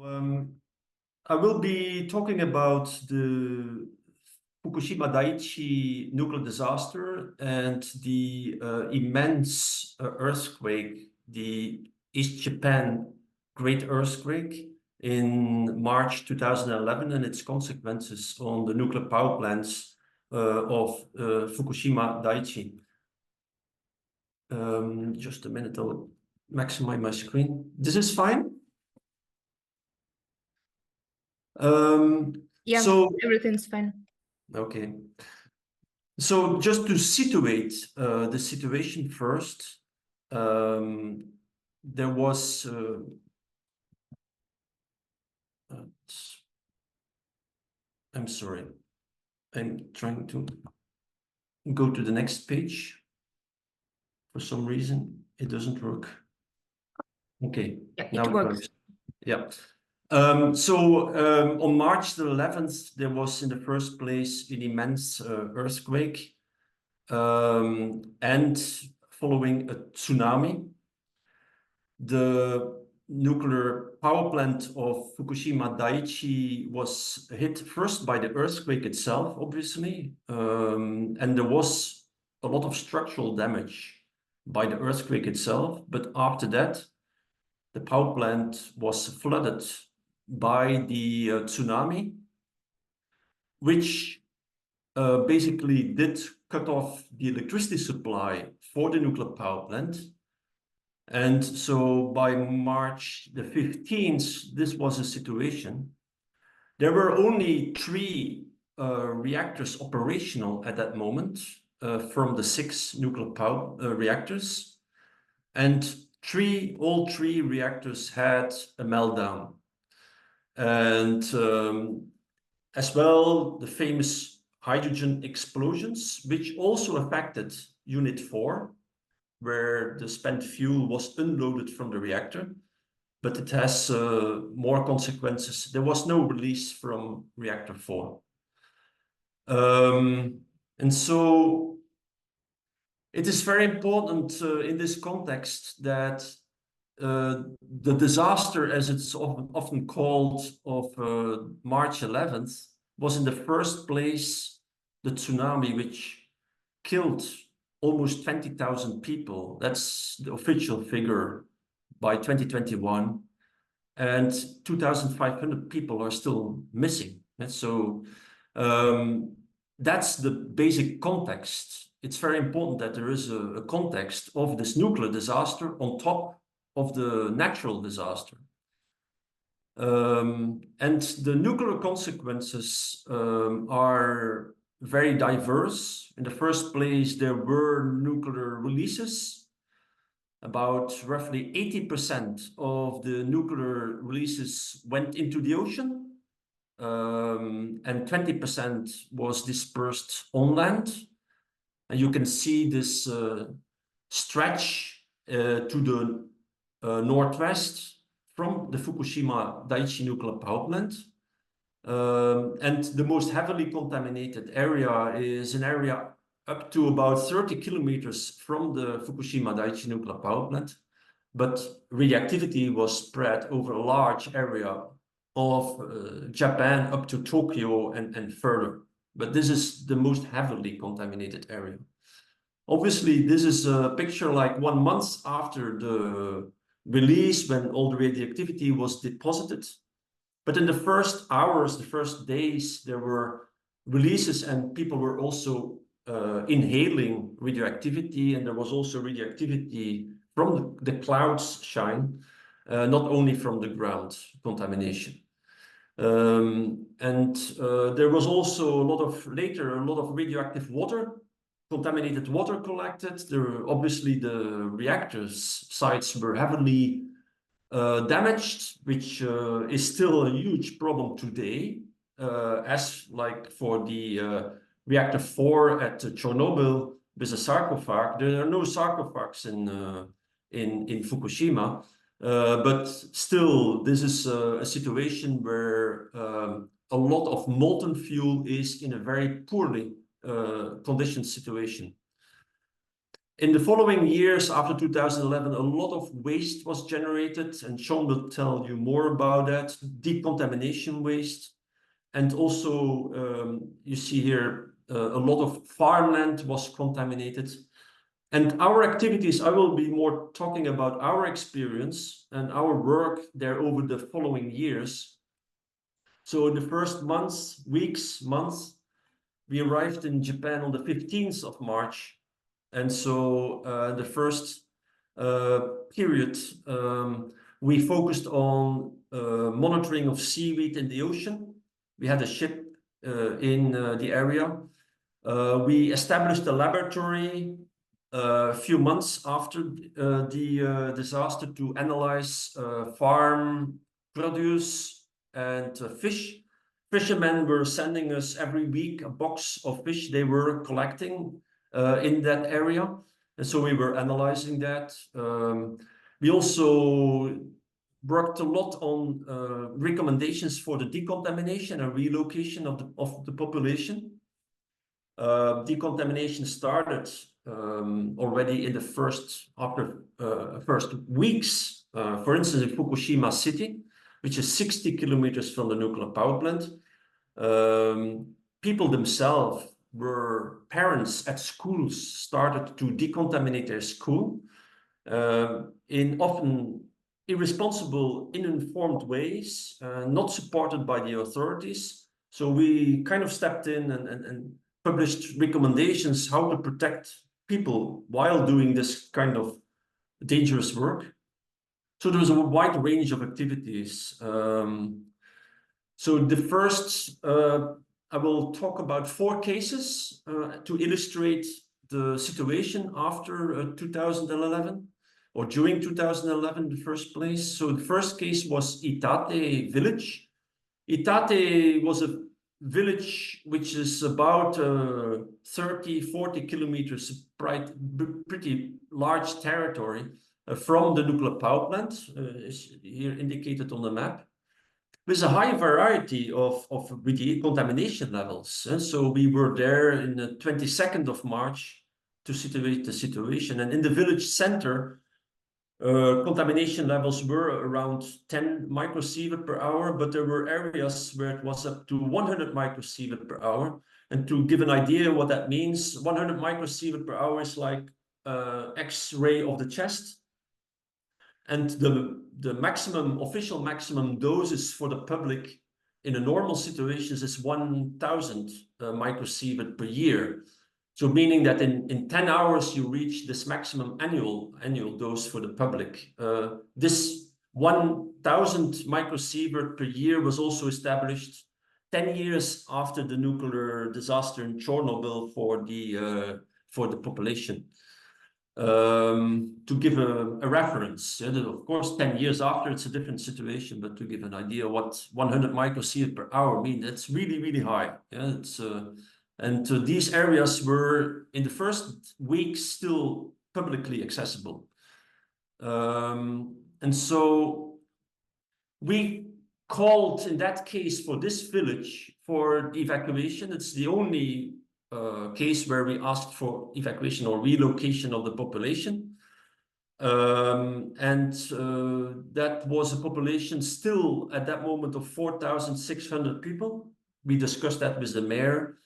I will be talking about the Fukushima Daiichi nuclear disaster and the immense earthquake, the East Japan Great Earthquake in March 2011 and its consequences on the nuclear power plants of Fukushima Daiichi. Just a minute, I'll maximize my screen. This is fine? Yeah, so everything's fine. Okay. So just to situate the situation first, there was I'm sorry, I'm trying to go to the next page. For some reason, it doesn't work. Okay, Yeah, now it works. Yeah. On March the 11th, there was in the first place an immense earthquake and following a tsunami. The nuclear power plant of Fukushima Daiichi was hit first by the earthquake itself, obviously, and there was a lot of structural damage by the earthquake itself. But after that, the power plant was flooded by the tsunami, which basically did cut off the electricity supply for the nuclear power plant. And so by March the 15th, this was a situation. There were only 3 reactors operational at that moment from the 6 nuclear power reactors. And all three reactors had a meltdown. And as well, the famous hydrogen explosions, which also affected Unit 4, where the spent fuel was unloaded from the reactor, but it has more consequences. There was no release from reactor 4. And so it is very important in this context that the disaster, as it's often called, of March 11th, was in the first place the tsunami, which killed almost 20,000 people. That's the official figure by 2021. And 2,500 people are still missing. And so that's the basic context. It's very important that there is a context of this nuclear disaster on top of the natural disaster. And the nuclear consequences are very diverse. In the first place, there were nuclear releases. About roughly 80% of the nuclear releases went into the ocean, and 20% was dispersed on land. And you can see this stretch to the northwest from the Fukushima Daiichi nuclear power plant. And the most heavily contaminated area is an area up to about 30 kilometers from the Fukushima Daiichi nuclear power plant. But radioactivity was spread over a large area of Japan up to Tokyo and further. But this is the most heavily contaminated area. Obviously, this is a picture like 1 month after the release, when all the radioactivity was deposited. But in the first hours, the first days, there were releases and people were also inhaling radioactivity, and there was also radioactivity from the clouds shine, not only from the ground contamination. There was also a lot of radioactive water, contaminated water collected. Obviously the reactors sites were heavily damaged, which is still a huge problem today, as like for the reactor 4 at Chernobyl with a sarcophag. There are no sarcophags in Fukushima, but still this is a situation where a lot of molten fuel is in a very poorly conditioned situation. In the following years, after 2011, a lot of waste was generated, and Sean will tell you more about that, decontamination waste. And also, you see here, a lot of farmland was contaminated. And our activities, I will be more talking about our experience and our work there over the following years. So in the first months, we arrived in Japan on the 15th of March. And so the first period, we focused on monitoring of seaweed in the ocean. We had a ship in the area. We established a laboratory a few months after the disaster to analyze farm produce and fish. Fishermen were sending us every week a box of fish they were collecting in that area. And so we were analyzing that. We also worked a lot on recommendations for the decontamination and relocation of the population. Decontamination started already in the first weeks. For instance, in Fukushima city, which is 60 kilometers from the nuclear power plant. People themselves parents at schools started to decontaminate their school in often irresponsible, uninformed ways, not supported by the authorities. So we kind of stepped in and published recommendations how to protect people while doing this kind of dangerous work. So there was a wide range of activities. So the first, I will talk about 4 cases to illustrate the situation after 2011 or during 2011 in the first place. So the first case was Itate village. Itate was a village which is about 30-40 kilometers, pretty large territory from the nuclear power plant, is here indicated on the map. There's a high variety of contamination levels. And so we were there in the 22nd of March to situate the situation. And in the village center, contamination levels were around 10 microsievert per hour, but there were areas where it was up to 100 microsievert per hour. And to give an idea what that means, 100 microsievert per hour is like X-ray of the chest. And the maximum, official maximum doses for the public in a normal situations is 1,000 microsievert per year. So meaning that in 10 hours, you reach this maximum annual dose for the public. This 1,000 microsievert per year was also established 10 years after the nuclear disaster in Chernobyl for the population. To give a reference, of course, 10 years after, it's a different situation, but to give an idea what 100 microsievert per hour means, that's really, really high. Yeah, and these areas were, in the first week, still publicly accessible. And so we called, in that case, for this village for evacuation. It's the only case where we asked for evacuation or relocation of the population. That was a population still at that moment of 4,600 people. We discussed that with the mayor.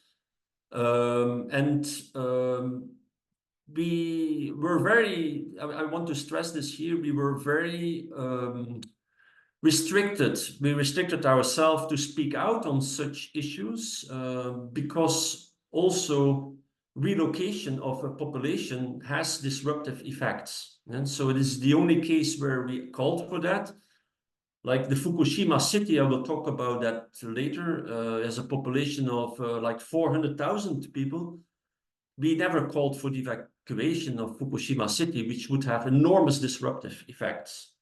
We were very, I want to stress this here, we were very restricted. We restricted ourselves to speak out on such issues because also relocation of a population has disruptive effects. And so it is the only case where we called for that. Like the Fukushima city, I will talk about that later, as a population of like 400,000 people. We never called for the evacuation of Fukushima city, which would have enormous disruptive effects.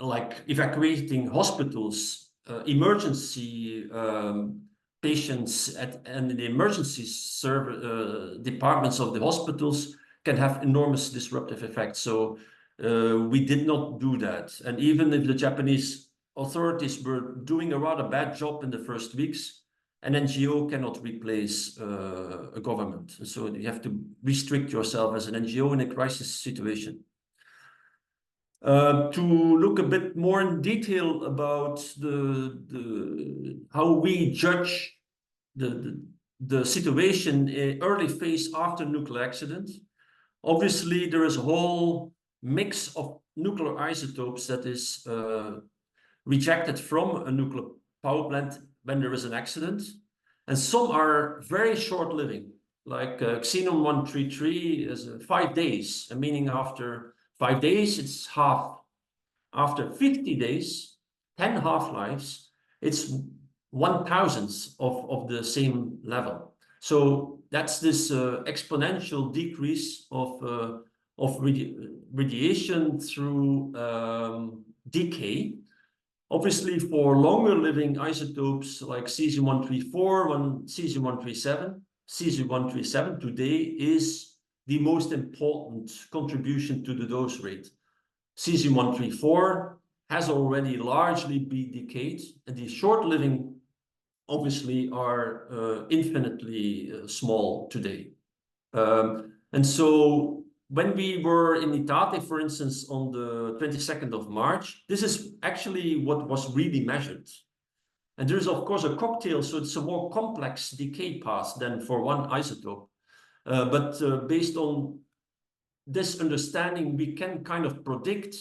Like evacuating hospitals, emergency patients and the emergency departments of the hospitals can have enormous disruptive effects. So we did not do that. And even if the Japanese authorities were doing a rather bad job in the first weeks, an NGO cannot replace a government. So you have to restrict yourself as an NGO in a crisis situation. To look a bit more in detail about how we judge the situation in early phase after nuclear accident. Obviously, there is a whole mix of nuclear isotopes that is rejected from a nuclear power plant when there is an accident. And some are very short-living, like xenon-133 is 5 days, meaning after 5 days, it's half. After 50 days, 10 half-lives, it's 1/1000th of the same level. So that's this exponential decrease of radiation through decay. Obviously, for longer living isotopes like cesium-134 and cesium-137, cesium-137 today is the most important contribution to the dose rate. Cesium-134 has already largely been decayed, and the short-living obviously are infinitely small today. And so when we were in Itate, for instance, on the 22nd of March, this is actually what was really measured. And there is, of course, a cocktail, so it's a more complex decay path than for one isotope. But based on this understanding, we can kind of project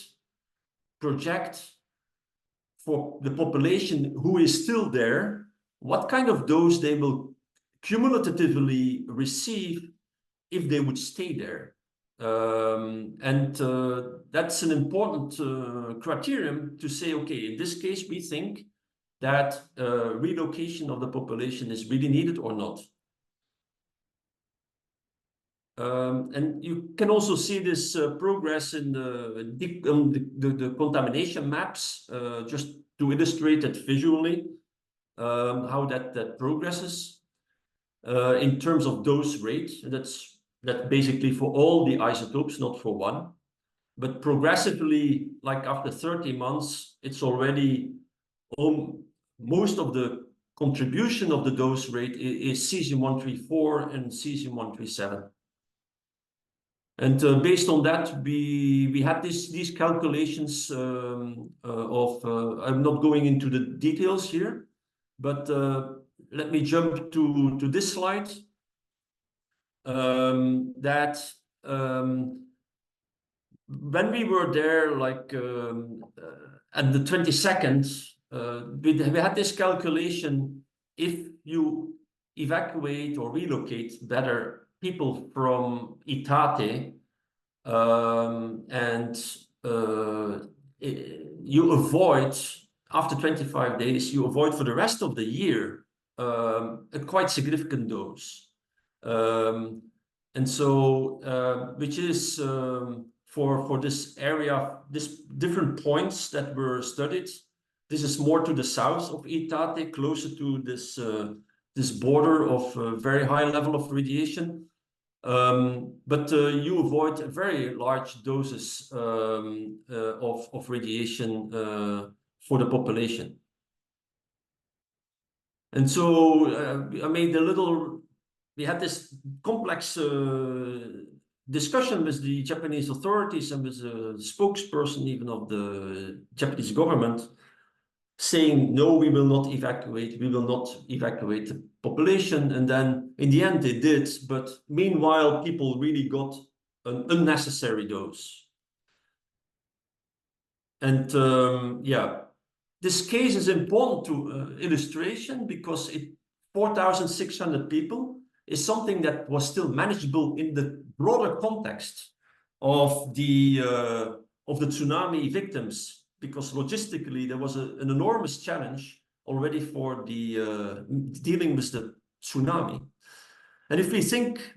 for the population who is still there, what kind of dose they will cumulatively receive if they would stay there. That's an important criterion to say, okay, in this case, we think that relocation of the population is really needed or not. And you can also see this progress in the contamination maps, just to illustrate it visually, how that progresses in terms of dose rate. That's basically for all the isotopes, not for one. But progressively, like after 30 months, it's already most of the contribution of the dose rate is cesium-134 and cesium-137. And based on that, we had these calculations I'm not going into the details here, but let me jump to this slide. When we were there, like at the 22nd, we had this calculation: if you evacuate or relocate better people from Itate, you avoid, after 25 days, you avoid for the rest of the year a quite significant dose. Which is for this area, this different points that were studied. This is more to the south of Itate, closer to this border of very high level of radiation. But you avoid very large doses of radiation for the population. And so I made we had this complex discussion with the Japanese authorities and with the spokesperson even of the Japanese government, saying, no, we will not evacuate the population. And then in the end they did, but meanwhile people really got an unnecessary dose. And this case is important to illustration because 4,600 people is something that was still manageable in the broader context of the tsunami victims, because logistically there was an enormous challenge already for the dealing with the tsunami. And if we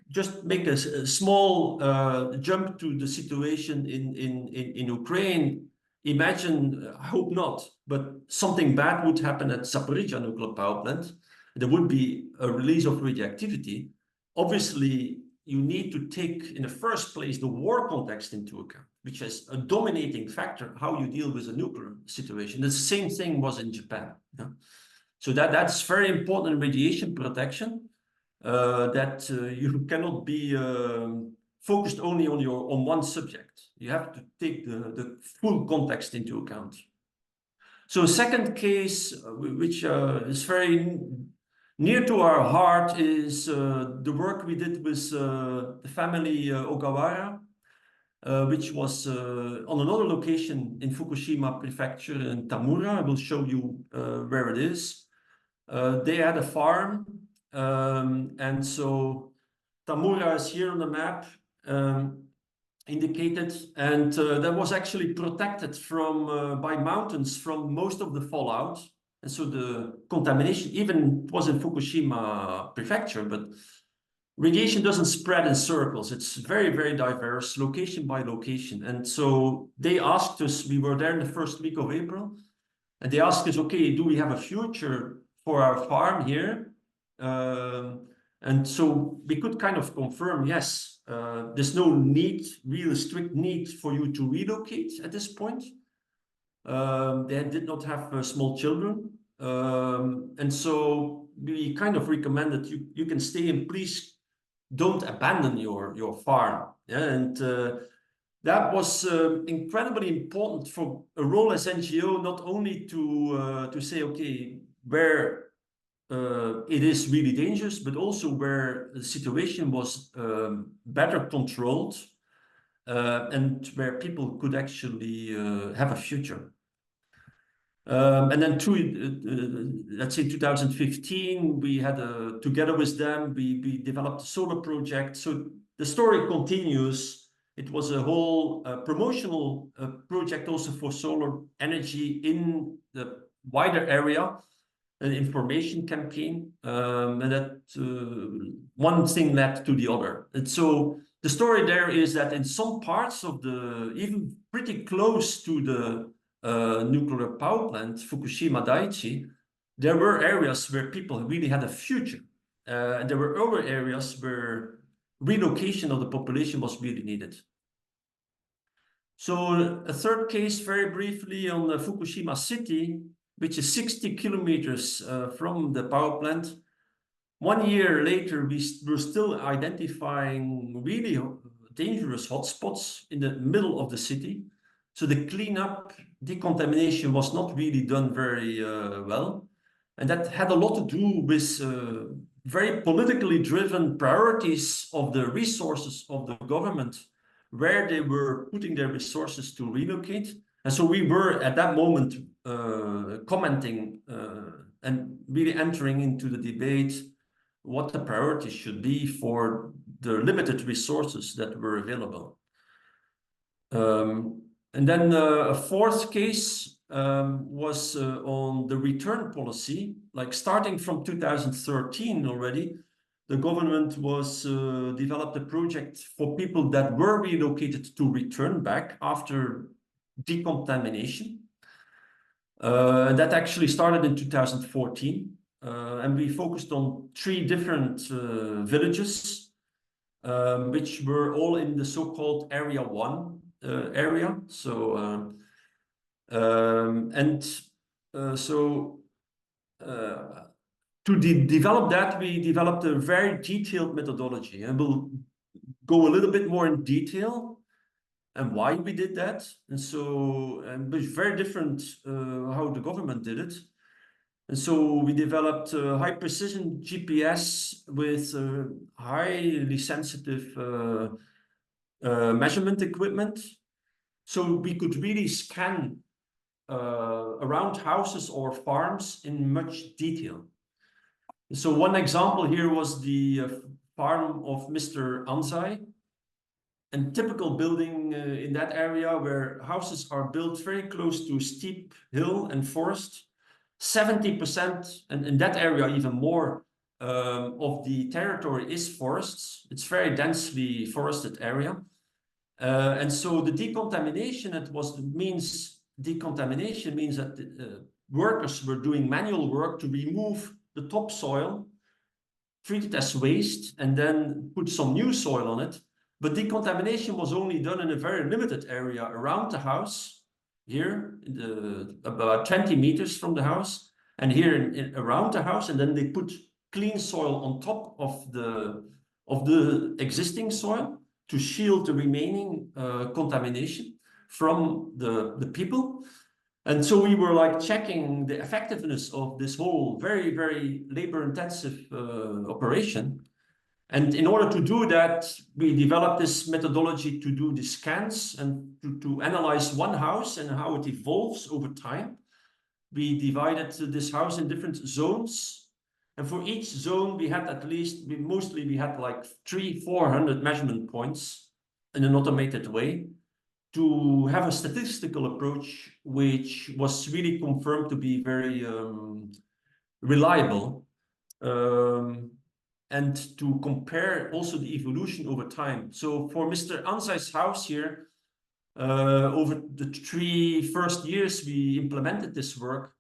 just make a small jump to the situation in Ukraine, imagine, I hope not, but something bad would happen at Zaporizhzhia nuclear power plant. There would be a release of radioactivity. Obviously, you need to take, in the first place, the war context into account, which is a dominating factor, how you deal with a nuclear situation. The same thing was in Japan. Yeah? So that's very important in radiation protection, that you cannot be focused only on one subject. You have to take the full context into account. So a second case, which is very near to our heart, is the work we did with the family Ogawara, which was on another location in Fukushima prefecture in Tamura. I will show you where it is. They had a farm, and so Tamura is here on the map, indicated, and that was actually protected from by mountains from most of the fallout. And so the contamination, even it was in Fukushima prefecture, but radiation doesn't spread in circles. It's very, very diverse, location by location. And so they asked us, we were there in the first week of April, and they asked us, okay, do we have a future for our farm here? And so we could kind of confirm, yes, there's no need, real strict need for you to relocate at this point. They did not have small children. And so we kind of recommended you can stay and please don't abandon your farm. Yeah? And that was incredibly important for a role as NGO, not only to say, okay, where it is really dangerous, but also where the situation was better controlled, and where people could actually have a future. And then let's say 2015, we had together with them, we developed a solar project. So the story continues. It was a whole promotional project also for solar energy in the wider area, an information campaign, and that one thing led to the other. And so the story there is that in some parts of even pretty close to the nuclear power plant, Fukushima Daiichi, there were areas where people really had a future. And there were other areas where relocation of the population was really needed. So a third case, very briefly, on Fukushima city, which is 60 kilometers from the power plant. 1 year later, we were still identifying really dangerous hotspots in the middle of the city. So the cleanup, decontamination was not really done very well. And that had a lot to do with very politically driven priorities of the resources of the government, where they were putting their resources to relocate. And so we were at that moment commenting and really entering into the debate what the priorities should be for the limited resources that were available. And then a fourth case was on the return policy. Like starting from 2013 already, the government was developed a project for people that were relocated to return back after decontamination. That actually started in 2014. And we focused on 3 different villages, which were all in the so-called Area 1 area. So, to develop that, we developed a very detailed methodology, and we'll go a little bit more in detail and why we did that. And so, it's very different how the government did it. And so we developed high precision GPS with highly sensitive measurement equipment. So we could really scan around houses or farms in much detail. So one example here was the farm of Mr. Anzai, a typical building in that area where houses are built very close to steep hill and forest. 70%, and in that area even more, of the territory is forests. It's very densely forested area. And so the decontamination, decontamination means that workers were doing manual work to remove the topsoil, treat it as waste, and then put some new soil on it. But decontamination was only done in a very limited area around the house, here, about 20 meters from the house. and here around the house, and then they put clean soil on top of the existing soil to shield the remaining contamination from the people. And so we were like checking the effectiveness of this whole very, very labor-intensive operation. And in order to do that, we developed this methodology to do the scans and to analyze one house and how it evolves over time. We divided this house in different zones. And for each zone, we had at least, mostly we had like 300-400 measurement points in an automated way to have a statistical approach, which was really confirmed to be very reliable. And to compare also the evolution over time. So for Mr. Ansai's house here, over the 3 first years we implemented this work,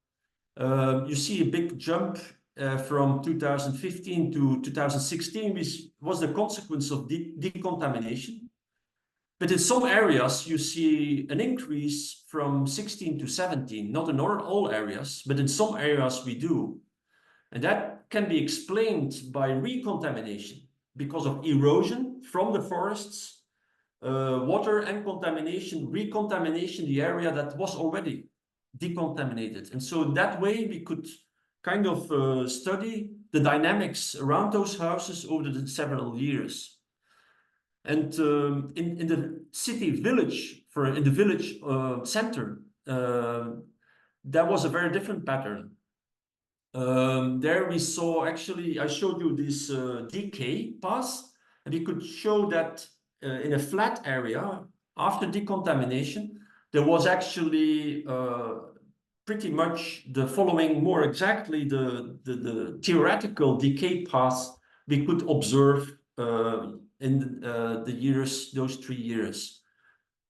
you see a big jump from 2015 to 2016, which was the consequence of decontamination. But in some areas, you see an increase from 16 to 17, not in all areas, but in some areas we do. And that can be explained by recontamination because of erosion from the forests, water and contamination, recontamination, the area that was already decontaminated. And so that way we could kind of study the dynamics around those houses over the several years. And in the city village, in the village center, that was a very different pattern. There we saw, actually, I showed you this decay path, and we could show that in a flat area, after decontamination, there was actually pretty much the following more exactly the theoretical decay path we could observe in the years, those 3 years.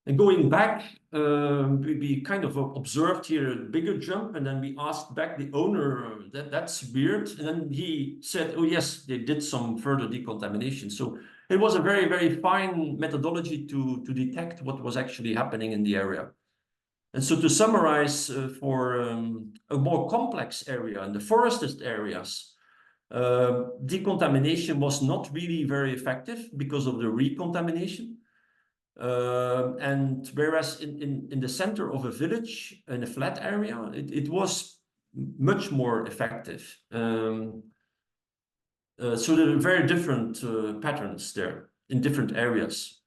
And going back, we kind of observed here a bigger jump, and then we asked back the owner, that's weird. And then he said, oh yes, they did some further decontamination. So it was a very, very fine methodology to detect what was actually happening in the area. And so to summarize, for a more complex area, in the forested areas, decontamination was not really very effective because of the recontamination. And whereas in the center of a village, in a flat area, it was much more effective. So there are very different patterns there in different areas.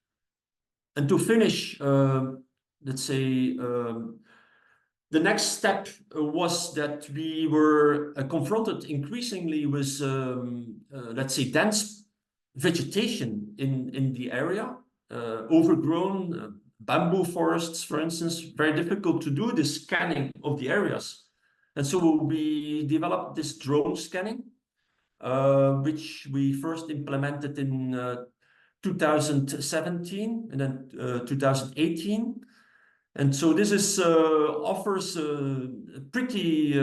And to finish, let's say, the next step was that we were confronted increasingly with, let's say, dense vegetation in the area. Overgrown bamboo forests, for instance, very difficult to do this scanning of the areas. And so we developed this drone scanning, which we first implemented in 2017 and then 2018. And so this is offers pretty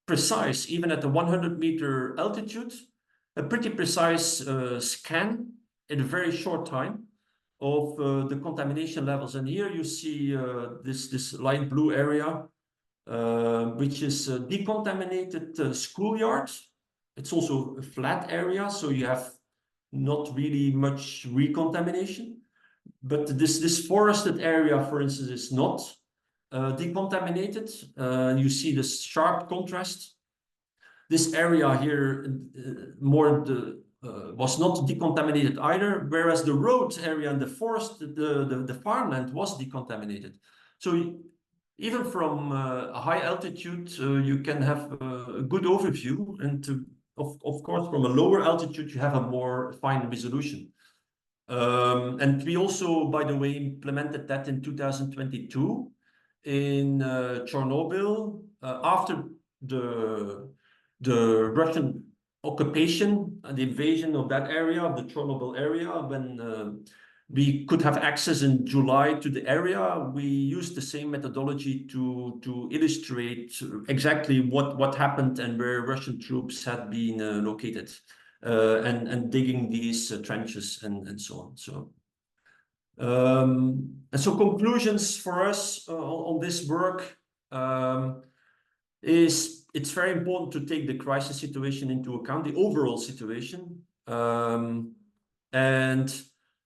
precise, even at the 100-meter altitude, a pretty precise scan in a very short time of the contamination levels. And here you see this light blue area, which is decontaminated schoolyard. It's also a flat area, so you have not really much recontamination. But this forested area, for instance, is not decontaminated. You see this sharp contrast. This area here was not decontaminated either, whereas the road area and the forest, the farmland was decontaminated. So even from a high altitude, you can have a good overview, and of course, from a lower altitude, you have a more fine resolution. And we also, by the way, implemented that in 2022 in Chernobyl after the Russian occupation and the invasion of that area, of the Chernobyl area, when we could have access in July to the area. We used the same methodology to illustrate exactly what happened and where Russian troops had been located, and digging these trenches and so on. So and so conclusions for us on this work. is it's very important to take the crisis situation into account, the overall situation. And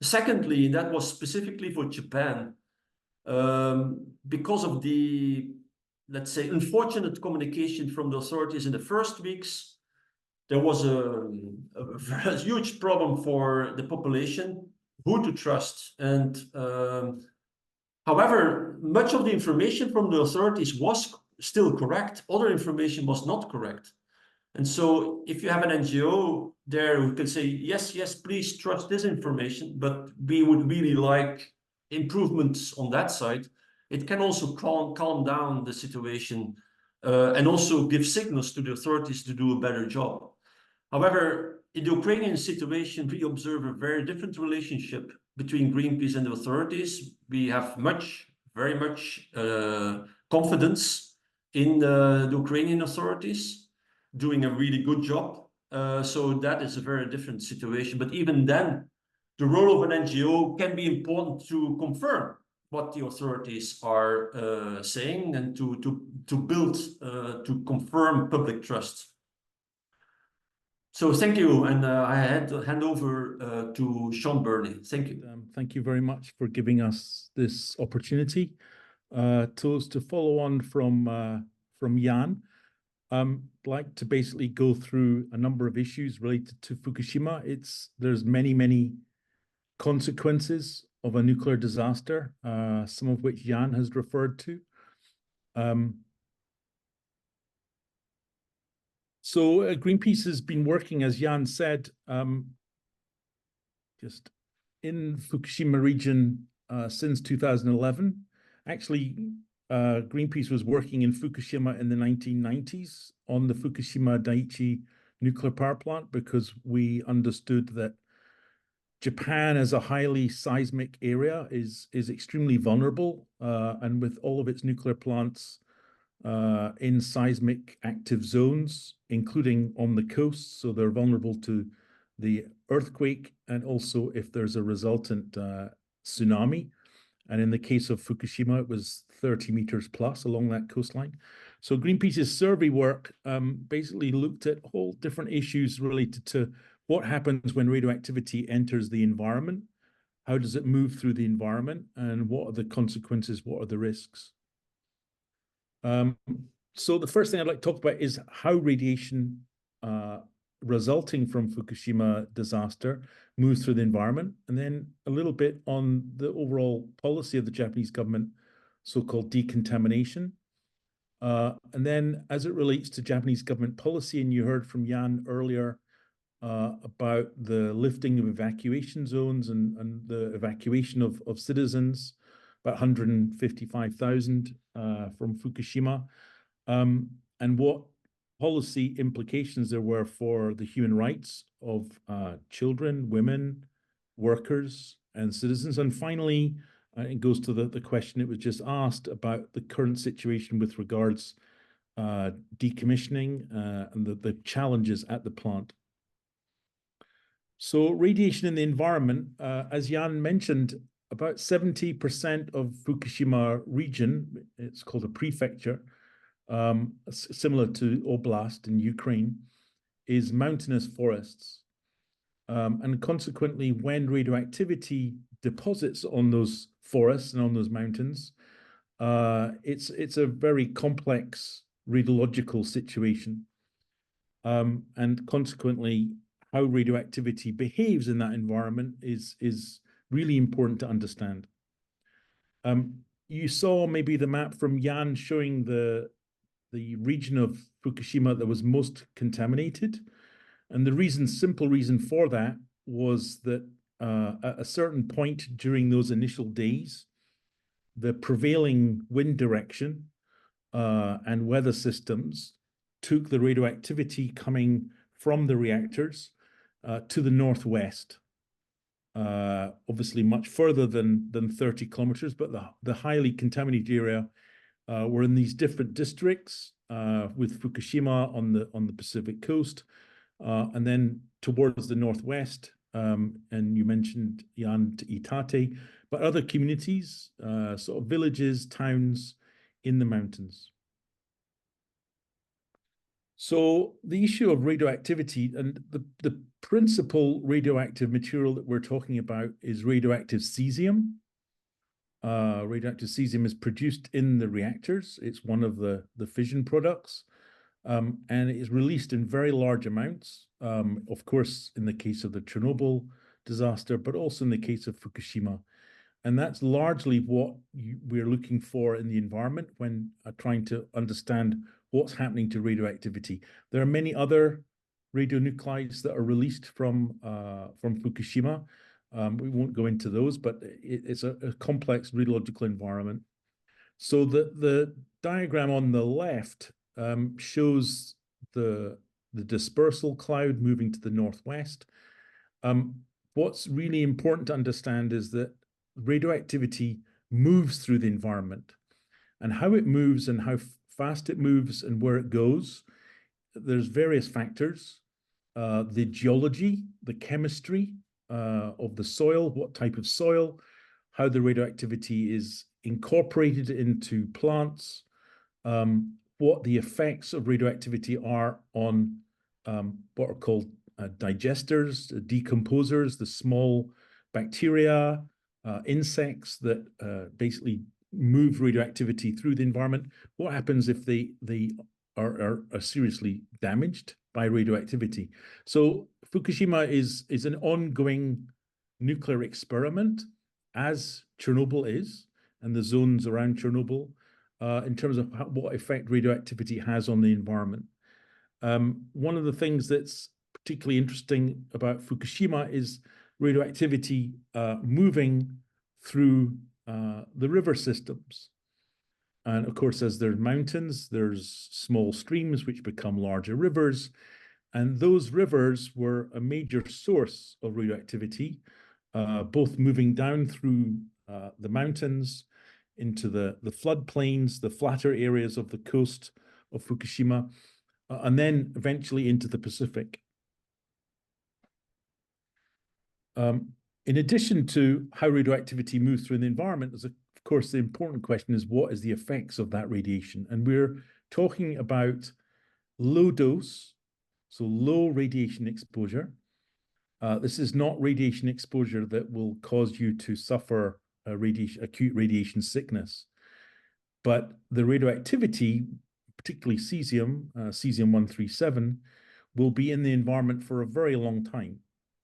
secondly, that was specifically for Japan, because of the, let's say, unfortunate communication from the authorities in the first weeks. There was a huge problem for the population, who to trust. And however, much of the information from the authorities was still correct. Other information was not correct. And so if you have an NGO there who can say, yes, yes, please trust this information, but we would really like improvements on that side, it can also calm down the situation and also give signals to the authorities to do a better job. However, in the Ukrainian situation, we observe a very different relationship between Greenpeace and the authorities. We have very much confidence in the Ukrainian authorities doing a really good job. So that is a very different situation. But even then, the role of an NGO can be important to confirm what the authorities are saying and to build, to confirm public trust. So thank you, and I had to hand over to Šon Berní. Thank you. Thank you very much for giving us this opportunity. To follow on from Jan, I'd like to basically go through a number of issues related to Fukushima. There's many consequences of a nuclear disaster, some of which Jan has referred to. So Greenpeace has been working, as Jan said, just in Fukushima region since 2011. Actually, Greenpeace was working in Fukushima in the 1990s on the Fukushima Daiichi nuclear power plant because we understood that Japan as a highly seismic area is extremely vulnerable, and with all of its nuclear plants in seismic active zones, including on the coast, so they're vulnerable to the earthquake and also if there's a resultant tsunami. And in the case of Fukushima, it was 30 meters plus along that coastline. So Greenpeace's survey work basically looked at all different issues related to what happens when radioactivity enters the environment, how does it move through the environment, and what are the consequences, what are the risks. So the first thing I'd like to talk about is how radiation resulting from Fukushima disaster moves through the environment, and then a little bit on the overall policy of the Japanese government, so-called decontamination. And then as it relates to Japanese government policy, and you heard from Jan earlier about the lifting of evacuation zones and the evacuation of citizens, about 155,000 from Fukushima, and what policy implications there were for the human rights of children, women, workers, and citizens. And finally, it goes to the question it was just asked about the current situation with regards decommissioning and the challenges at the plant. So radiation in the environment, as Jan mentioned, about 70% of Fukushima region, it's called a prefecture, similar to Oblast in Ukraine, is mountainous forests. And consequently, when radioactivity deposits on those forests and on those mountains, it's a very complex radiological situation. And consequently, how radioactivity behaves in that environment is really important to understand. You saw maybe the map from Jan showing the region of Fukushima that was most contaminated. And the simple reason for that was that at a certain point during those initial days, the prevailing wind direction and weather systems took the radioactivity coming from the reactors to the northwest, obviously much further than 30 kilometers, but the highly contaminated area were in these different districts with Fukushima on the Pacific coast, and then towards the northwest, and you mentioned Jan to Itate, but other communities, sort of villages, towns in the mountains. So the issue of radioactivity, and the principal radioactive material that we're talking about is radioactive cesium. Radioactive cesium is produced in the reactors. It's one of the fission products, and it is released in very large amounts, of course, in the case of the Chernobyl disaster, but also in the case of Fukushima. And that's largely what we're looking for in the environment when trying to understand what's happening to radioactivity. There are many other radionuclides that are released from Fukushima. We won't go into those, but it's a complex radiological environment. So the diagram on the left shows the dispersal cloud moving to the northwest. What's really important to understand is that radioactivity moves through the environment, and how it moves and how fast it moves and where it goes. There's various factors, the geology, the chemistry of the soil, what type of soil, how the radioactivity is incorporated into plants, what the effects of radioactivity are on what are called digesters, decomposers, the small bacteria, insects that basically move radioactivity through the environment. What happens if they are seriously damaged by radioactivity? So Fukushima is an ongoing nuclear experiment, as Chernobyl is, and the zones around Chernobyl, in terms of what effect radioactivity has on the environment. One of the things that's particularly interesting about Fukushima is radioactivity moving through the river systems. And of course, as there's mountains, there's small streams which become larger rivers. And those rivers were a major source of radioactivity, both moving down through the mountains into the floodplains, the flatter areas of the coast of Fukushima, and then eventually into the Pacific. In addition to how radioactivity moves through the environment, of course, the important question is what is the effects of that radiation? And we're talking about low dose, so low radiation exposure. This is not radiation exposure that will cause you to suffer acute radiation sickness. But the radioactivity, particularly cesium, cesium-137, will be in the environment for a very long time.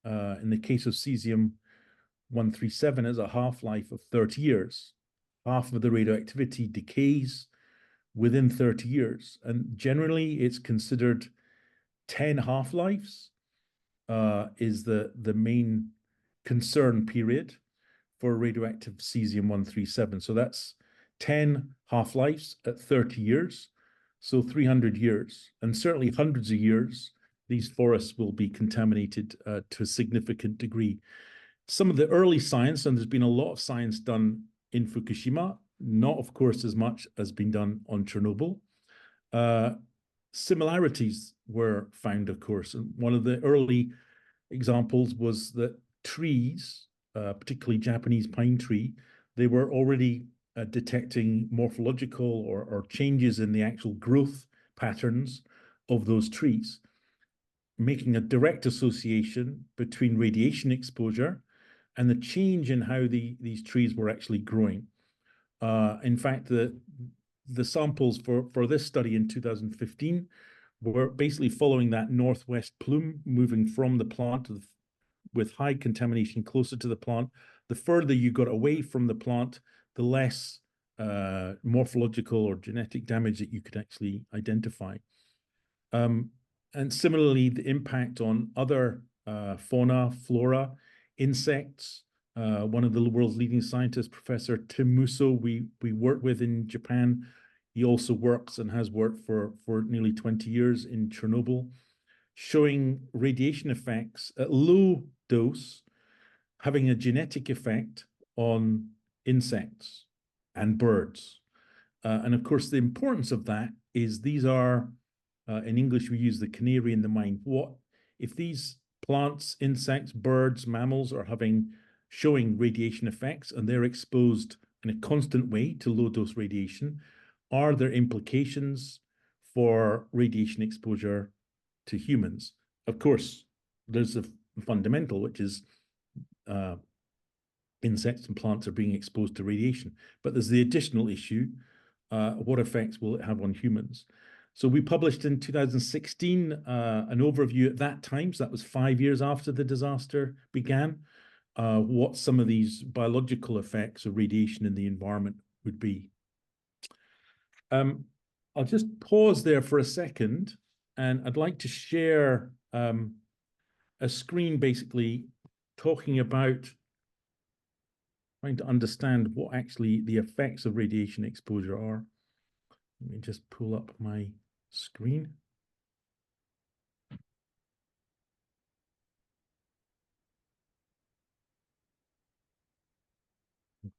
In the case of cesium-137, has a half-life of 30 years. Half of the radioactivity decays within 30 years. And generally, it's considered 10 half-lives is the main concern period for radioactive cesium-137. So that's 10 half-lives at 30 years, so 300 years. And certainly hundreds of years, these forests will be contaminated to a significant degree. Some of the early science, and there's been a lot of science done in Fukushima, not, of course, as much as been done on Chernobyl. Similarities were found, of course, and one of the early examples was that trees, particularly Japanese pine tree, they were already detecting morphological or changes in the actual growth patterns of those trees, making a direct association between radiation exposure and the change in how these trees were actually growing. In fact, the samples for this study in 2015 were basically following that northwest plume, moving from the plant with high contamination closer to the plant. The further you got away from the plant, the less morphological or genetic damage that you could actually identify. And similarly, the impact on other fauna, flora, insects. One of the world's leading scientists, Professor Tim Musso, we work with in Japan. He also works and has worked for nearly 20 years in Chernobyl, showing radiation effects at low dose, having a genetic effect on insects and birds. And of course, the importance of that is these are, in English, we use the canary in the mine. What if these plants, insects, birds, mammals are showing radiation effects and they're exposed in a constant way to low dose radiation? Are there implications for radiation exposure to humans. Of course, there's a fundamental, which is insects and plants are being exposed to radiation. But there's the additional issue, what effects will it have on humans? So we published in 2016 an overview at that time, so that was 5 years after the disaster began, what some of these biological effects of radiation in the environment would be. I'll just pause there for a second, and I'd like to share a screen basically talking about trying to understand what actually the effects of radiation exposure are. Let me just pull up my screen.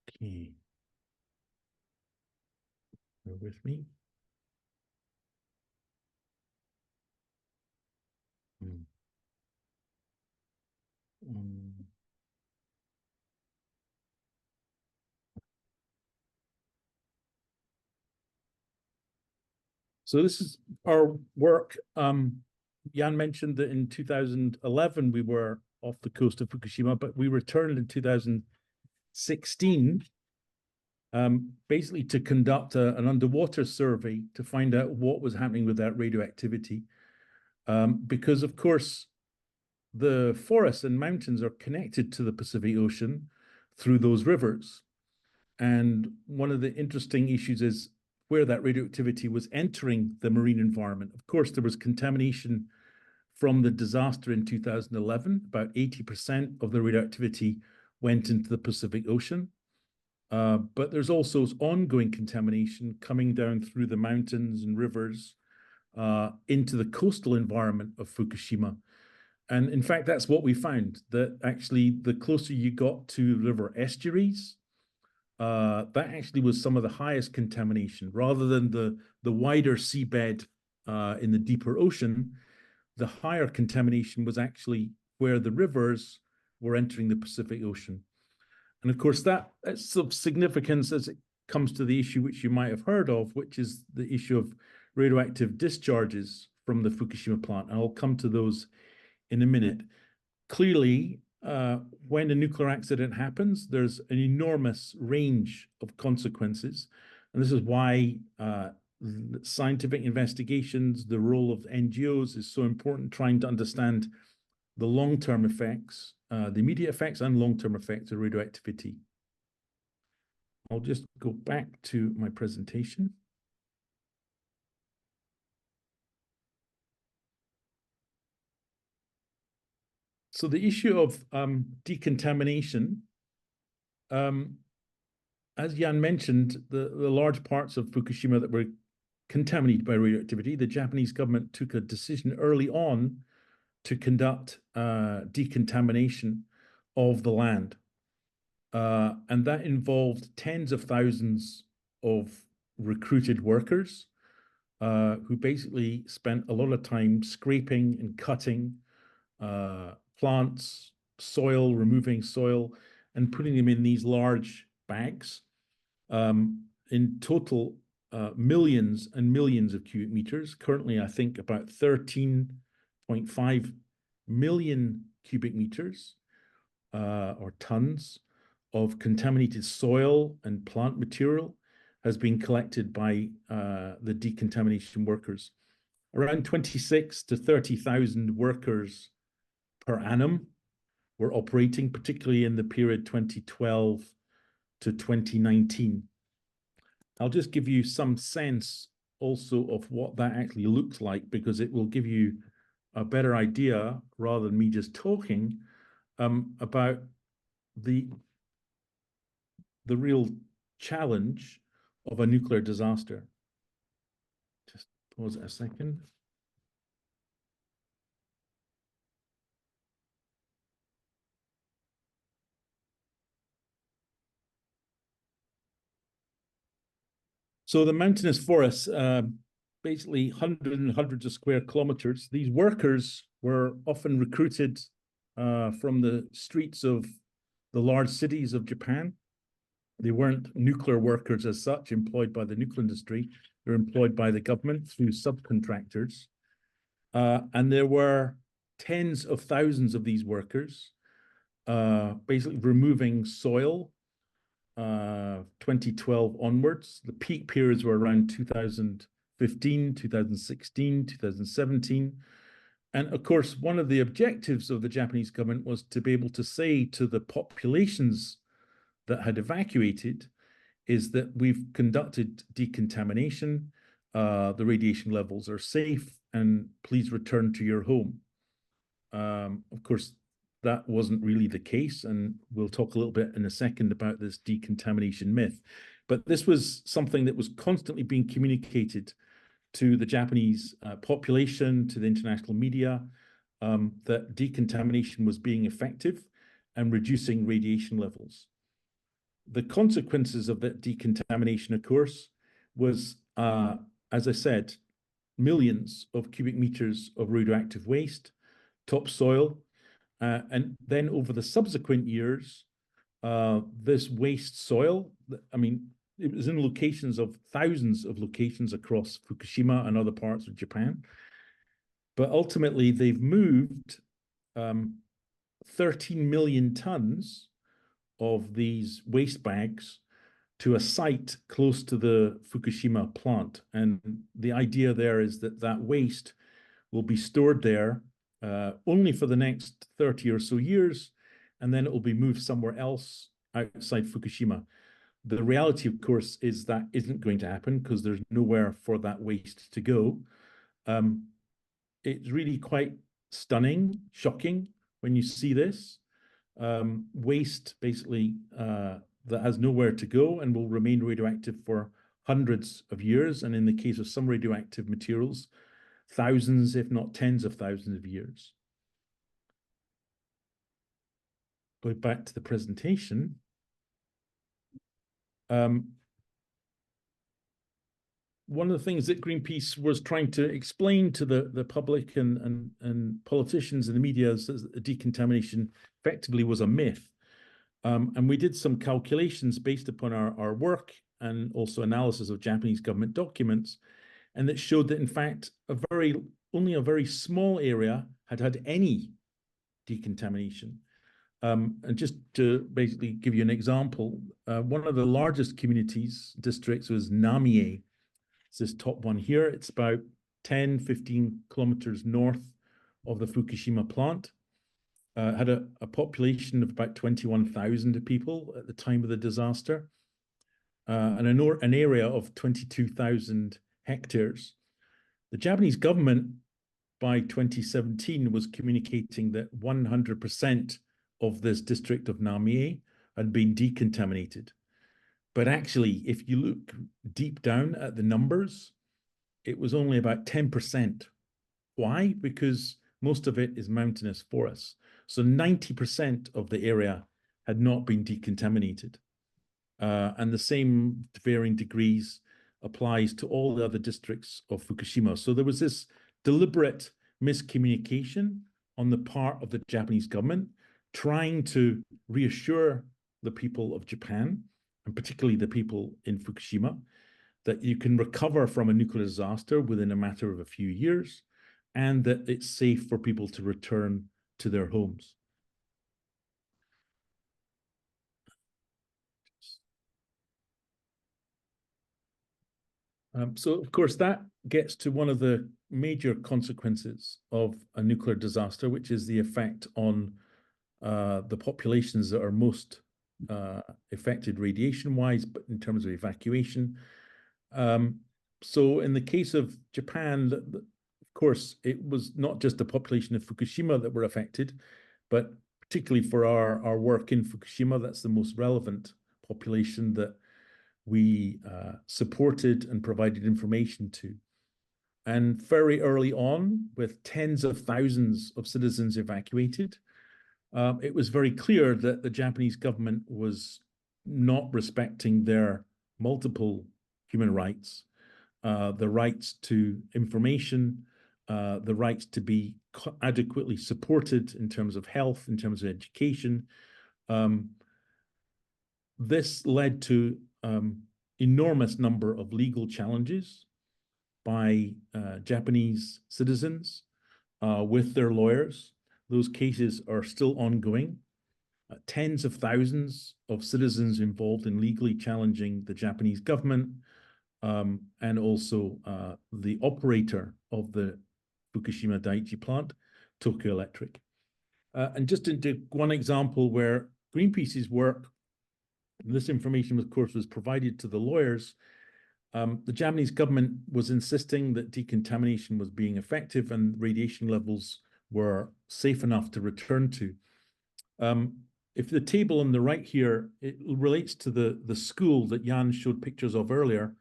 Okay. Bear with me. So this is our work. Jan mentioned that in 2011 we were off the coast of Fukushima, but we returned in 2016 basically to conduct an underwater survey to find out what was happening with that radioactivity. Because of course, the forests and mountains are connected to the Pacific Ocean through those rivers. And one of the interesting issues is where that radioactivity was entering the marine environment. Of course, there was contamination from the disaster in 2011. About 80% of the radioactivity went into the Pacific Ocean. But there's also ongoing contamination coming down through the mountains and rivers into the coastal environment of Fukushima. And in fact, that's what we found, that actually the closer you got to river estuaries, that actually was some of the highest contamination. Rather than the wider seabed in the deeper ocean, the higher contamination was actually where the rivers were entering the Pacific Ocean. And of course, that's of significance as it comes to the issue which you might have heard of, which is the issue of radioactive discharges from the Fukushima plant. And I'll come to those in a minute. Clearly, when a nuclear accident happens, there's an enormous range of consequences. And this is why scientific investigations, the role of NGOs is so important, trying to understand the long-term effects, the immediate effects and long-term effects of radioactivity. I'll just go back to my presentation. So the issue of decontamination, as Jan mentioned, the large parts of Fukushima that were contaminated by radioactivity, the Japanese government took a decision early on to conduct decontamination of the land. And that involved tens of thousands of recruited workers who basically spent a lot of time scraping and cutting plants, soil, removing soil, and putting them in these large bags. In total, millions and millions of cubic meters. Currently, I think about 13.5 million cubic meters or tons of contaminated soil and plant material has been collected by the decontamination workers. Around 26 to 30,000 workers per annum were operating, particularly in the period 2012 to 2019. I'll just give you some sense also of what that actually looks like, because it will give you a better idea, rather than me just talking, about the real challenge of a nuclear disaster. Just pause a second. So the mountainous forests, basically hundreds and hundreds of square kilometers. These workers were often recruited from the streets of the large cities of Japan. They weren't nuclear workers as such, employed by the nuclear industry, They're employed by the government through subcontractors. And there were tens of thousands of these workers basically removing soil 2012 onwards. The peak periods were around 2015, 2016, 2017. And of course, one of the objectives of the Japanese government was to be able to say to the populations that had evacuated is that we've conducted decontamination, the radiation levels are safe, and please return to your home. Of course, that wasn't really the case, and we'll talk a little bit in a second about this decontamination myth. But this was something that was constantly being communicated to the Japanese population, to the international media, that decontamination was being effective and reducing radiation levels. The consequences of that decontamination, of course, was, as I said, millions of cubic meters of radioactive waste, topsoil, and then over the subsequent years, this waste soil, I mean, it was in locations of thousands of locations across Fukushima and other parts of Japan. But ultimately, they've moved 13 million tons of these waste bags to a site close to the Fukushima plant. And the idea there is that that waste will be stored there only for the next 30 or so years, and then it will be moved somewhere else outside Fukushima. The reality, of course, is that isn't going to happen because there's nowhere for that waste to go. It's really quite stunning, shocking when you see this. Waste, basically, that has nowhere to go and will remain radioactive for hundreds of years, and in the case of some radioactive materials, thousands, if not tens of thousands of years. Going back to the presentation. One of the things that Greenpeace was trying to explain to the public and politicians and the media is that decontamination effectively was a myth. And we did some calculations based upon our work and also analysis of Japanese government documents, and that showed that in fact only a very small area had any decontamination. And just to basically give you an example, one of the largest districts was Namie. It's this top one here. It's about 10, 15 kilometers north of the Fukushima plant. Had a population of about 21,000 people at the time of the disaster, and an area of 22,000 hectares. The Japanese government by 2017 was communicating that 100% of this district of Namie had been decontaminated. But actually, if you look deep down at the numbers, it was only about 10%. Why? Because most of it is mountainous forests. So 90% of the area had not been decontaminated. And the same to varying degrees applies to all the other districts of Fukushima. So there was this deliberate miscommunication on the part of the Japanese government, trying to reassure the people of Japan, and particularly the people in Fukushima, that you can recover from a nuclear disaster within a matter of a few years, and that it's safe for people to return to their homes. So, of course, that gets to one of the major consequences of a nuclear disaster, which is the effect on the populations that are most affected radiation-wise, but in terms of evacuation. So in the case of Japan, of course, it was not just the population of Fukushima that were affected, but particularly for our work in Fukushima, that's the most relevant population that we supported and provided information to. And very early on, with tens of thousands of citizens evacuated, it was very clear that the Japanese government was not respecting their multiple human rights, the rights to information, the rights to be adequately supported in terms of health, in terms of education. This led to enormous number of legal challenges by Japanese citizens with their lawyers. Those cases are still ongoing. Tens of thousands of citizens involved in legally challenging the Japanese government and also the operator of the Fukushima Daiichi plant, Tokyo Electric. And just into one example where Greenpeace's work, and this information, of course, was provided to the lawyers, the Japanese government was insisting that decontamination was being effective and radiation levels were safe enough to return to. If the table on the right here, it relates to the school that Jan showed pictures of earlier.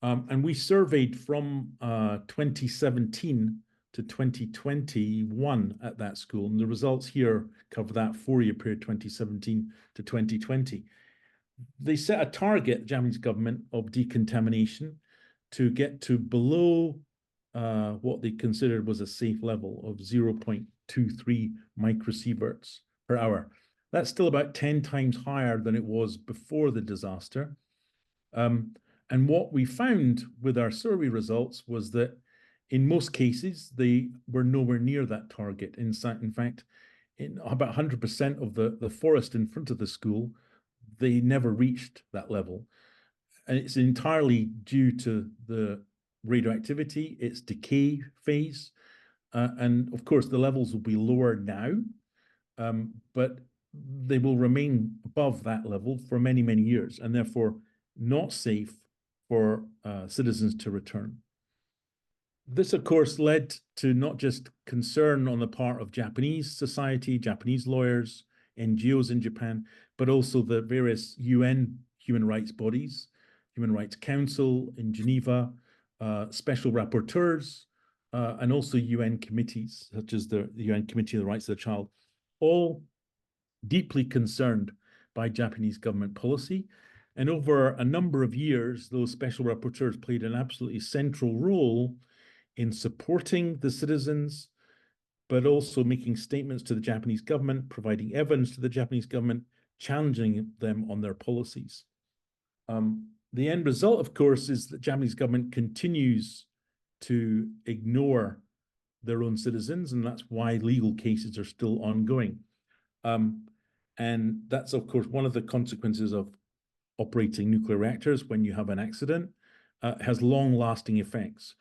And we surveyed from 2017 to 2021 at that school. And the results here cover that 4-year period, 2017 to 2020. They set a target, the Japanese government, of decontamination to get to below what they considered was a safe level of 0.23 microsieverts per hour. That's still about 10 times higher than it was before the disaster. And what we found with our survey results was that in most cases, they were nowhere near that target. In fact, in about 100% of the forest in front of the school, they never reached that level. And it's entirely due to the radioactivity, its decay phase. And of course, the levels will be lower now, but they will remain above that level for many, many years, and therefore not safe for citizens to return. This, of course, led to not just concern on the part of Japanese society, Japanese lawyers, NGOs in Japan, but also the various UN human rights bodies, Human Rights Council in Geneva, special rapporteurs, and also UN committees, such as the UN Committee on the Rights of the Child, all deeply concerned by Japanese government policy. And over a number of years, those special rapporteurs played an absolutely central role in supporting the citizens, but also making statements to the Japanese government, providing evidence to the Japanese government, challenging them on their policies. The end result, of course, is that the Japanese government continues to ignore their own citizens, and that's why legal cases are still ongoing. And that's, of course, one of the consequences of operating nuclear reactors when you have an accident. It has long-lasting effects.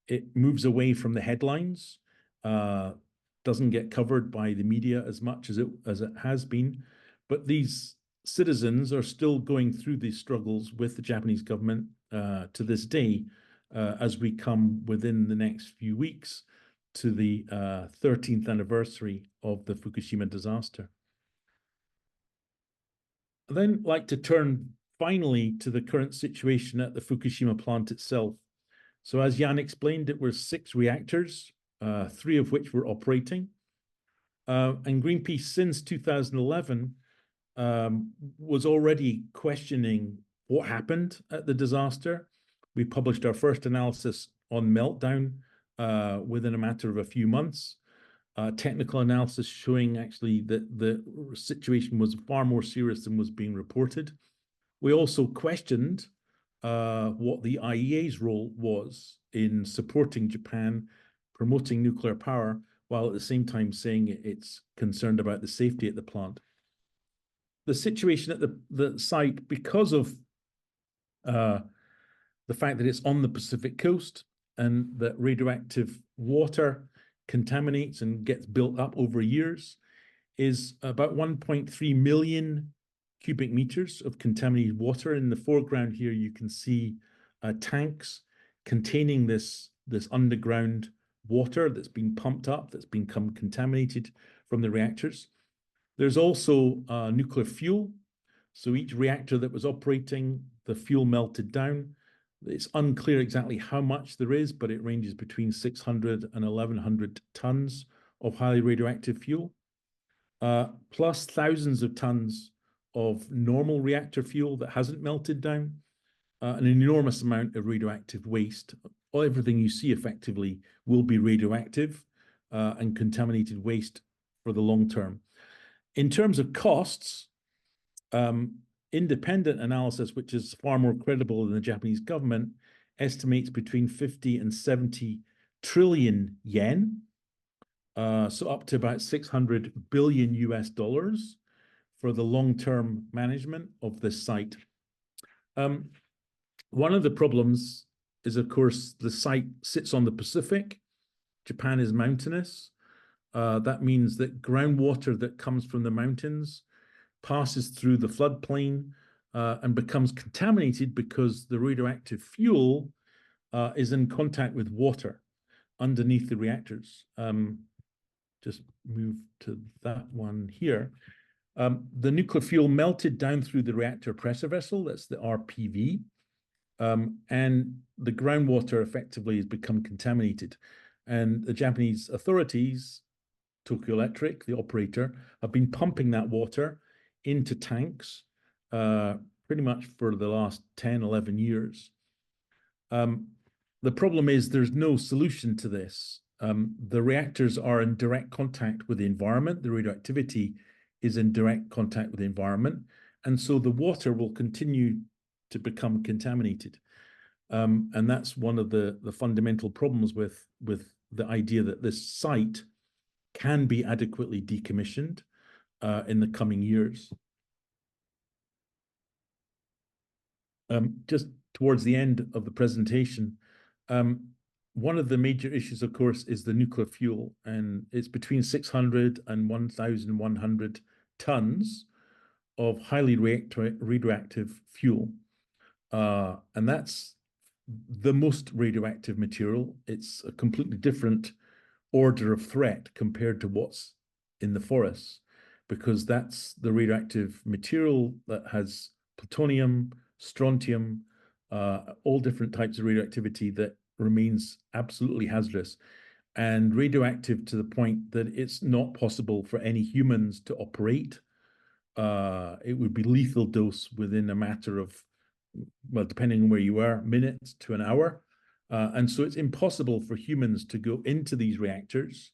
It moves away from the headlines, doesn't get covered by the media as much as it has been, but these citizens are still going through these struggles with the Japanese government to this day, as we come within the next few weeks to the 13th anniversary of the Fukushima disaster. I'd then like to turn finally to the current situation at the Fukushima plant itself. So as Jan explained, it were 6 reactors, 3 of which were operating. And Greenpeace, since 2011, was already questioning what happened at the disaster. We published our first analysis on meltdown within a matter of a few months. Technical analysis showing actually that the situation was far more serious than was being reported. We also questioned what the IEA's role was in supporting Japan, promoting nuclear power, while at the same time saying it's concerned about the safety at the plant. The situation at the site, because of the fact that it's on the Pacific coast and that radioactive water contaminates and gets built up over years, is about 1.3 million cubic meters of contaminated water. In the foreground here, you can see tanks containing this underground water that's been pumped up, that's become contaminated from the reactors. There's also nuclear fuel. So each reactor that was operating, the fuel melted down. It's unclear exactly how much there is, but it ranges between 600 and 1,100 tons of highly radioactive fuel, plus thousands of tons of normal reactor fuel that hasn't melted down, an enormous amount of radioactive waste. Everything you see effectively will be radioactive and contaminated waste for the long term. In terms of costs, independent analysis, which is far more credible than the Japanese government, estimates between 50 and 70 trillion yen, so up to about 600 billion US dollars for the long-term management of this site. One of the problems is, of course, the site sits on the Pacific. Japan is mountainous. That means that groundwater that comes from the mountains passes through the floodplain and becomes contaminated because the radioactive fuel is in contact with water underneath the reactors. Just move to that one here. The nuclear fuel melted down through the reactor pressure vessel, that's the RPV, and the groundwater effectively has become contaminated. And the Japanese authorities, Tokyo Electric, the operator, have been pumping that water into tanks pretty much for the last 10, 11 years. The problem is there's no solution to this. The reactors are in direct contact with the environment. The radioactivity is in direct contact with the environment. And so the water will continue to become contaminated. And that's one of the fundamental problems with the idea that this site can be adequately decommissioned in the coming years. Just towards the end of the presentation, one of the major issues, of course, is the nuclear fuel, and it's between 600 and 1,100 tons of highly radioactive fuel. And that's the most radioactive material. It's a completely different order of threat compared to what's in the forests, because that's the radioactive material that has plutonium, strontium, all different types of radioactivity that remains absolutely hazardous and radioactive to the point that it's not possible for any humans to operate. It would be lethal dose within a matter of, well, depending on where you are, minutes to an hour. And so it's impossible for humans to go into these reactors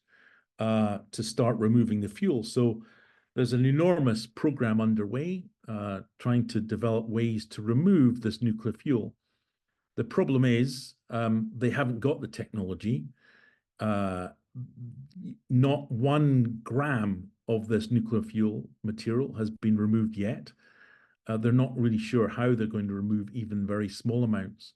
to start removing the fuel. So there's an enormous program underway trying to develop ways to remove this nuclear fuel. The problem is they haven't got the technology. Not 1 gram of this nuclear fuel material has been removed yet. They're not really sure how they're going to remove even very small amounts.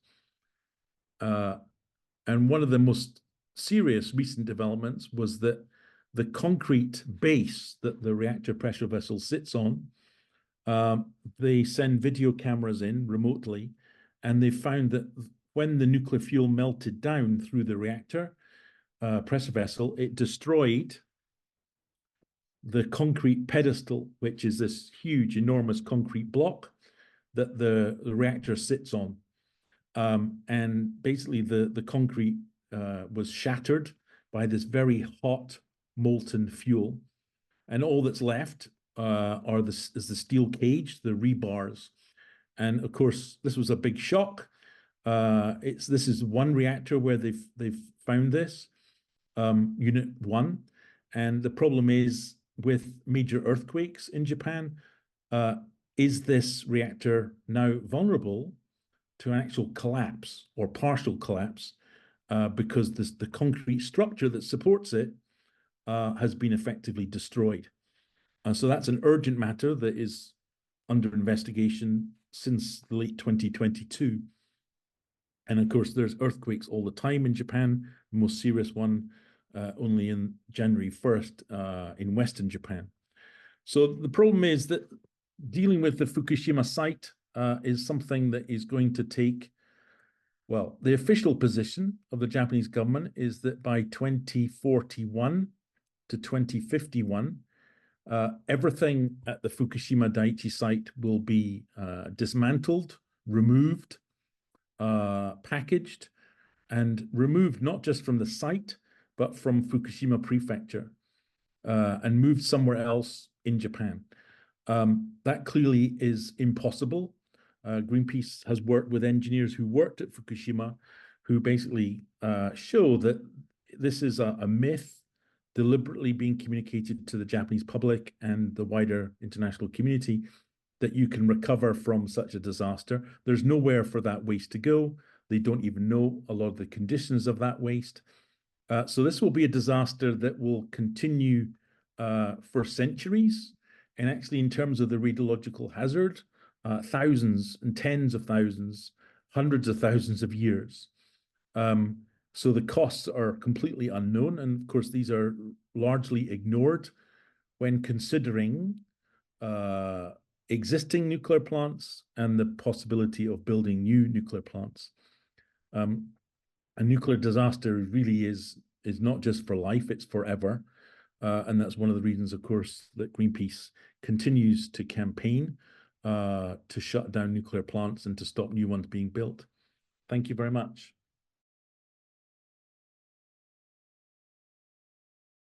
And one of the most serious recent developments was that the concrete base that the reactor pressure vessel sits on, they send video cameras in remotely, and they found that when the nuclear fuel melted down through the reactor pressure vessel, it destroyed the concrete pedestal, which is this huge, enormous concrete block that the reactor sits on. And basically the concrete was shattered by this very hot molten fuel. And all that's left is the steel cage, the rebars. And of course, this was a big shock. This is one reactor where they've found this, Unit 1. And the problem is, with major earthquakes in Japan, is this reactor now vulnerable to an actual collapse or partial collapse because the concrete structure that supports it has been effectively destroyed. So that's an urgent matter that is under investigation since the late 2022. And of course, there's earthquakes all the time in Japan. The most serious one only in January 1st in Western Japan. So the problem is that dealing with the Fukushima site is something that is going to take, well, the official position of the Japanese government is that by 2041 to 2051, everything at the Fukushima Daiichi site will be dismantled, removed, packaged, and removed not just from the site, but from Fukushima Prefecture, and moved somewhere else in Japan. That clearly is impossible. Greenpeace has worked with engineers who worked at Fukushima, who basically show that this is a myth deliberately being communicated to the Japanese public and the wider international community, that you can recover from such a disaster. There's nowhere for that waste to go. They don't even know a lot of the conditions of that waste. So this will be a disaster that will continue for centuries. And actually, in terms of the radiological hazard, thousands and tens of thousands, hundreds of thousands of years. So the costs are completely unknown. And of course, these are largely ignored when considering existing nuclear plants and the possibility of building new nuclear plants. A nuclear disaster really is not just for life, it's forever. And that's one of the reasons, of course, that Greenpeace continues to campaign to shut down nuclear plants and to stop new ones being built. Thank you very much.